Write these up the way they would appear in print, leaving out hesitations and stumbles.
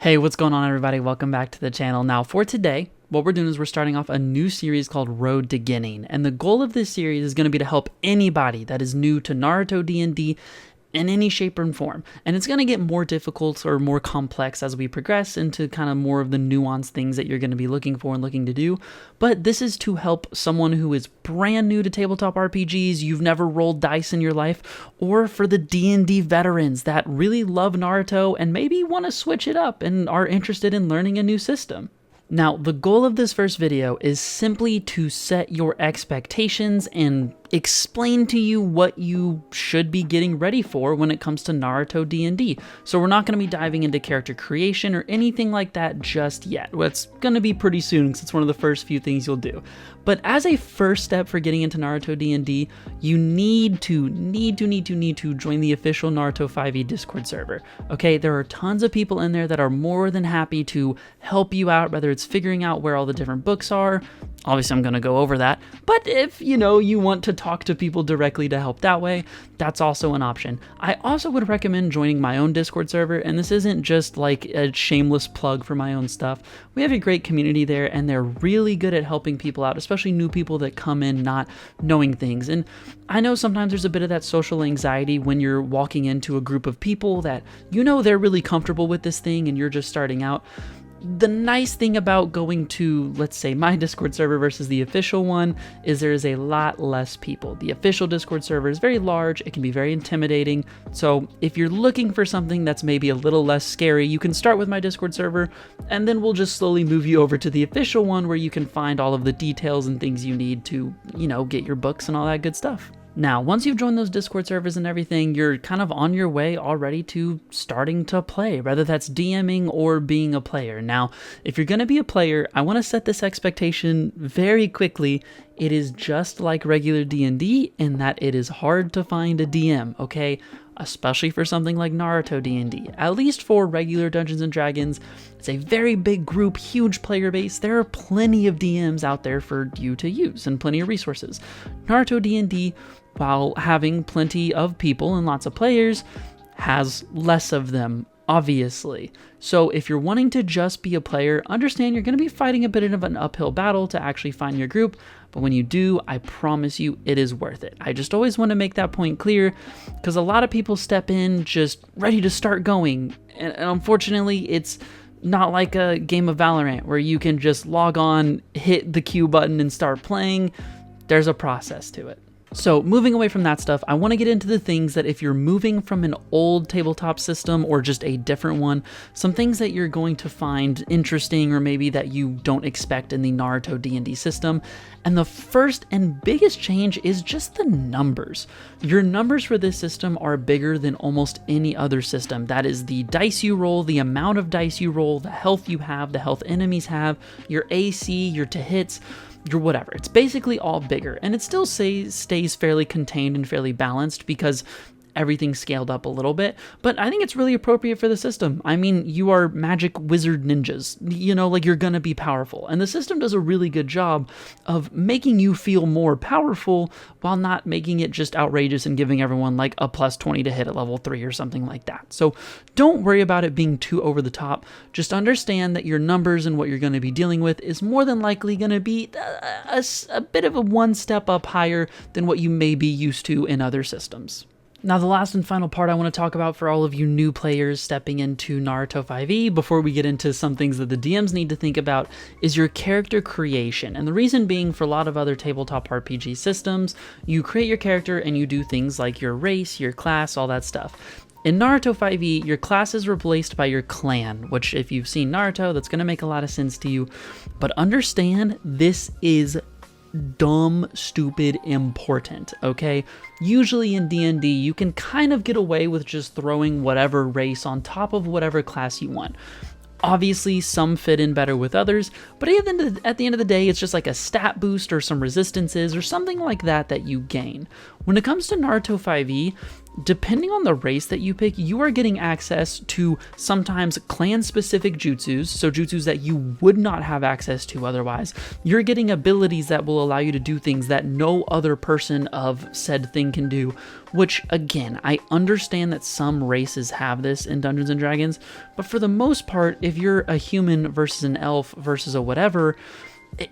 Hey, what's going on, everybody? Welcome back to the channel. Now, for today, what we're doing is we're starting off a new series called Road to Ginning, and the goal of this series is going to be to help anybody that is new to Naruto D&D in any shape or form. And it's going to get more difficult or more complex as we progress into kind of more of the nuanced things that you're going to be looking for and looking to do. But this is to help someone who is brand new to tabletop RPGs, you've never rolled dice in your life, or for the D&D veterans that really love Naruto and maybe want to switch it up and are interested in learning a new system. Now, the goal of this first video is simply to set your expectations and explain to you what you should be getting ready for when it comes to Naruto D&D. So we're not going to be diving into character creation or anything like that just yet. It's going to be pretty soon because it's one of the first few things you'll do. But as a first step for getting into Naruto D&D, you need to join the official Naruto 5e Discord server. Okay, there are tons of people in there that are more than happy to help you out, whether it's figuring out where all the different books are. Obviously, I'm going to go over that. But if, you want to talk to people directly to help that way, that's also an option. I also would recommend joining my own Discord server, and this isn't just like a shameless plug for my own stuff. We have a great community there, and they're really good at helping people out, especially new people that come in not knowing things. And I know sometimes there's a bit of that social anxiety when you're walking into a group of people that they're really comfortable with this thing and you're just starting out. The nice thing about going to, let's say, my Discord server versus the official one is there is a lot less people. The official Discord server is very large. It can be very intimidating. So if you're looking for something that's maybe a little less scary, you can start with my Discord server, and then we'll just slowly move you over to the official one where you can find all of the details and things you need to, get your books and all that good stuff. Now, once you've joined those Discord servers and everything, you're kind of on your way already to starting to play, whether that's DMing or being a player. Now, if you're going to be a player, I want to set this expectation very quickly. It is just like regular D&D in that it is hard to find a DM, okay? Especially for something like Naruto D&D. At least for regular Dungeons & Dragons, it's a very big group, huge player base. There are plenty of DMs out there for you to use and plenty of resources. Naruto D&D, while having plenty of people and lots of players, has less of them, obviously. So if you're wanting to just be a player, understand you're going to be fighting a bit of an uphill battle to actually find your group, but when you do, I promise you it is worth it. I just always want to make that point clear because a lot of people step in just ready to start going, and unfortunately it's not like a game of Valorant where you can just log on, hit the Q button and start playing. There's a process to it. So moving away from that stuff, I want to get into the things that if you're moving from an old tabletop system or just a different one, some things that you're going to find interesting or maybe that you don't expect in the Naruto D&D system. And the first and biggest change is just the numbers. Your numbers for this system are bigger than almost any other system. That is the dice you roll, the amount of dice you roll, the health you have, the health enemies have, your AC, your to hits, your whatever. It's basically all bigger, and it still stays fairly contained and fairly balanced because everything's scaled up a little bit, but I think it's really appropriate for the system. I mean, you are magic wizard ninjas, you're gonna be powerful, and the system does a really good job of making you feel more powerful while not making it just outrageous and giving everyone like a plus 20 to hit at level 3 or something like that. So don't worry about it being too over the top. Just understand that your numbers and what you're going to be dealing with is more than likely going to be a bit of a one step up higher than what you may be used to in other systems. Now, the last and final part I want to talk about for all of you new players stepping into Naruto 5e, before we get into some things that the DMs need to think about, is your character creation. And the reason being, for a lot of other tabletop RPG systems, you create your character and you do things like your race, your class, all that stuff. In Naruto 5e, your class is replaced by your clan, which if you've seen Naruto, that's going to make a lot of sense to you. But understand, this is dumb, stupid, important, okay? Usually in D&D, you can kind of get away with just throwing whatever race on top of whatever class you want. Obviously, some fit in better with others, but at the end of the day, it's just like a stat boost or some resistances or something like that that you gain. When it comes to Naruto 5e, depending on the race that you pick, you are getting access to sometimes clan-specific jutsus, so jutsus that you would not have access to otherwise. You're getting abilities that will allow you to do things that no other person of said thing can do, which, again, I understand that some races have this in Dungeons & Dragons, but for the most part, if you're a human versus an elf versus a whatever,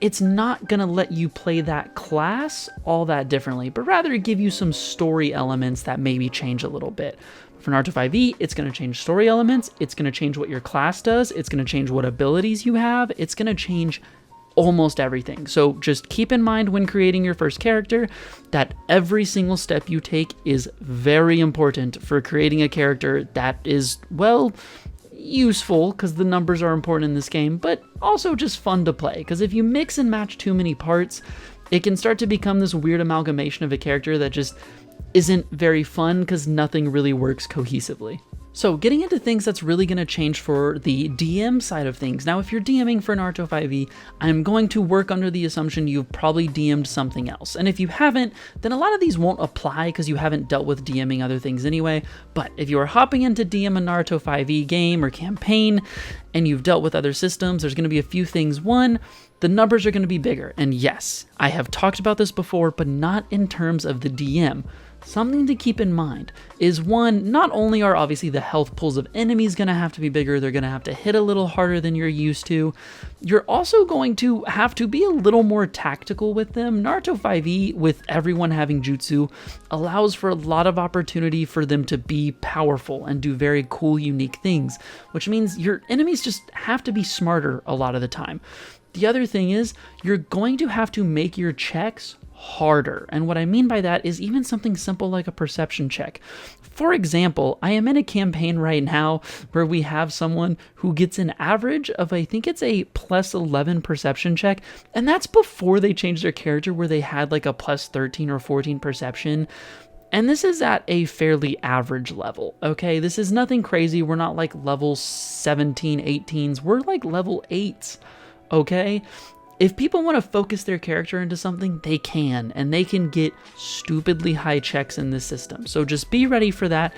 it's not going to let you play that class all that differently, but rather give you some story elements that maybe change a little bit. For Naruto 5e, it's going to change story elements, it's going to change what your class does, it's going to change what abilities you have, it's going to change almost everything. So just keep in mind when creating your first character that every single step you take is very important for creating a character that is, well, useful, because the numbers are important in this game, but also just fun to play, because if you mix and match too many parts, it can start to become this weird amalgamation of a character that just isn't very fun because nothing really works cohesively. So getting into things that's really going to change for the DM side of things. Now, if you're DMing for Naruto 5e, I'm going to work under the assumption you've probably DM'd something else. And if you haven't, then a lot of these won't apply because you haven't dealt with DMing other things anyway. But if you are hopping into DM a Naruto 5e game or campaign and you've dealt with other systems, there's going to be a few things. One, the numbers are going to be bigger. And yes, I have talked about this before, but not in terms of the DM. Something to keep in mind is, one, not only are obviously the health pools of enemies going to have to be bigger, they're going to have to hit a little harder than you're used to. You're also going to have to be a little more tactical with them. Naruto 5e, with everyone having jutsu, allows for a lot of opportunity for them to be powerful and do very cool, unique things, which means your enemies just have to be smarter a lot of the time. The other thing is, you're going to have to make your checks harder. And what I mean by that is even something simple like a perception check. For example, I am in a campaign right now where we have someone who gets an average of, I think it's a +11 perception check, and that's before they changed their character where they had like a +13 or 14 perception. And this is at a fairly average level, okay? This is nothing crazy. We're not like level 17, 18s. We're like level 8s, okay? If people want to focus their character into something, they can, and they can get stupidly high checks in this system. So just be ready for that,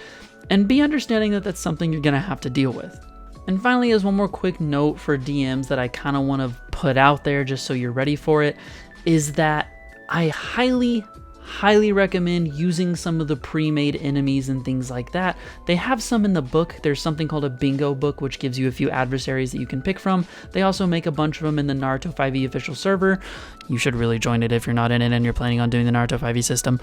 and be understanding that that's something you're going to have to deal with. And finally, as one more quick note for DMs that I kind of want to put out there just so you're ready for it, is that I highly recommend using some of the pre-made enemies and things like that. They have some in the book. There's something called a bingo book, which gives you a few adversaries that you can pick from. They also make a bunch of them in the Naruto 5e official server. You should really join it if you're not in it and you're planning on doing the Naruto 5e system.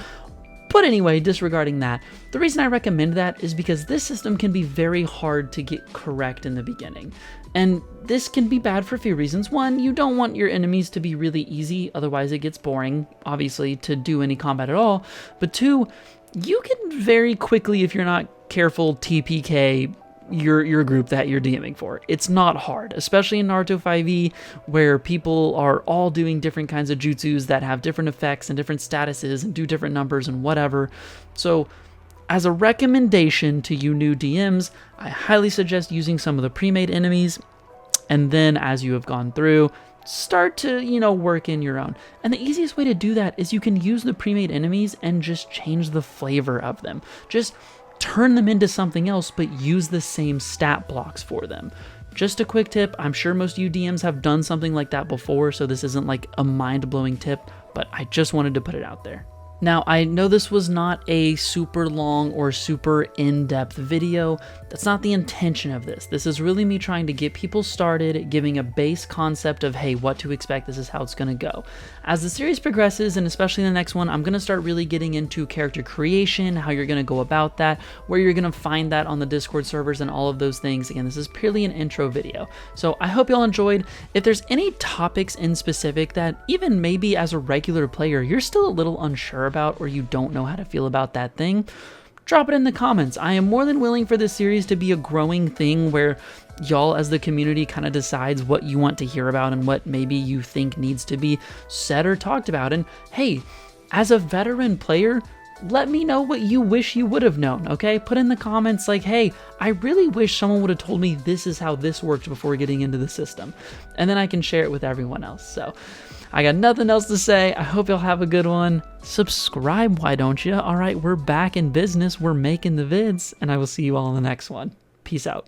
But anyway, disregarding that, the reason I recommend that is because this system can be very hard to get correct in the beginning. And this can be bad for a few reasons. One, you don't want your enemies to be really easy, otherwise it gets boring, obviously, to do any combat at all. But two, you can very quickly, if you're not careful, TPK your group that you're DMing for. It's not hard, especially in Naruto 5e, where people are all doing different kinds of jutsus that have different effects and different statuses and do different numbers and whatever. So as a recommendation to you new DMs, I highly suggest using some of the pre-made enemies, and then as you have gone through, start to, work in your own. And the easiest way to do that is you can use the pre-made enemies and just change the flavor of them. Just turn them into something else, but use the same stat blocks for them. Just a quick tip, I'm sure most of you DMs have done something like that before, so this isn't like a mind-blowing tip, but I just wanted to put it out there. Now, I know this was not a super long or super in-depth video. That's not the intention of this. This is really me trying to get people started, giving a base concept of, hey, what to expect, this is how it's going to go. As the series progresses, and especially in the next one, I'm going to start really getting into character creation, how you're going to go about that, where you're going to find that on the Discord servers and all of those things. Again, this is purely an intro video. So I hope y'all enjoyed. If there's any topics in specific that even maybe as a regular player, you're still a little unsure about, or you don't know how to feel about that thing, drop it in the comments. I am more than willing for this series to be a growing thing where y'all as the community kind of decides what you want to hear about and what maybe you think needs to be said or talked about. And hey, as a veteran player, let me know what you wish you would have known, okay? Put in the comments like, hey, I really wish someone would have told me this is how this worked before getting into the system. And then I can share it with everyone else. So I got nothing else to say. I hope you'll have a good one. Subscribe, why don't you? All right, we're back in business. We're making the vids, and I will see you all in the next one. Peace out.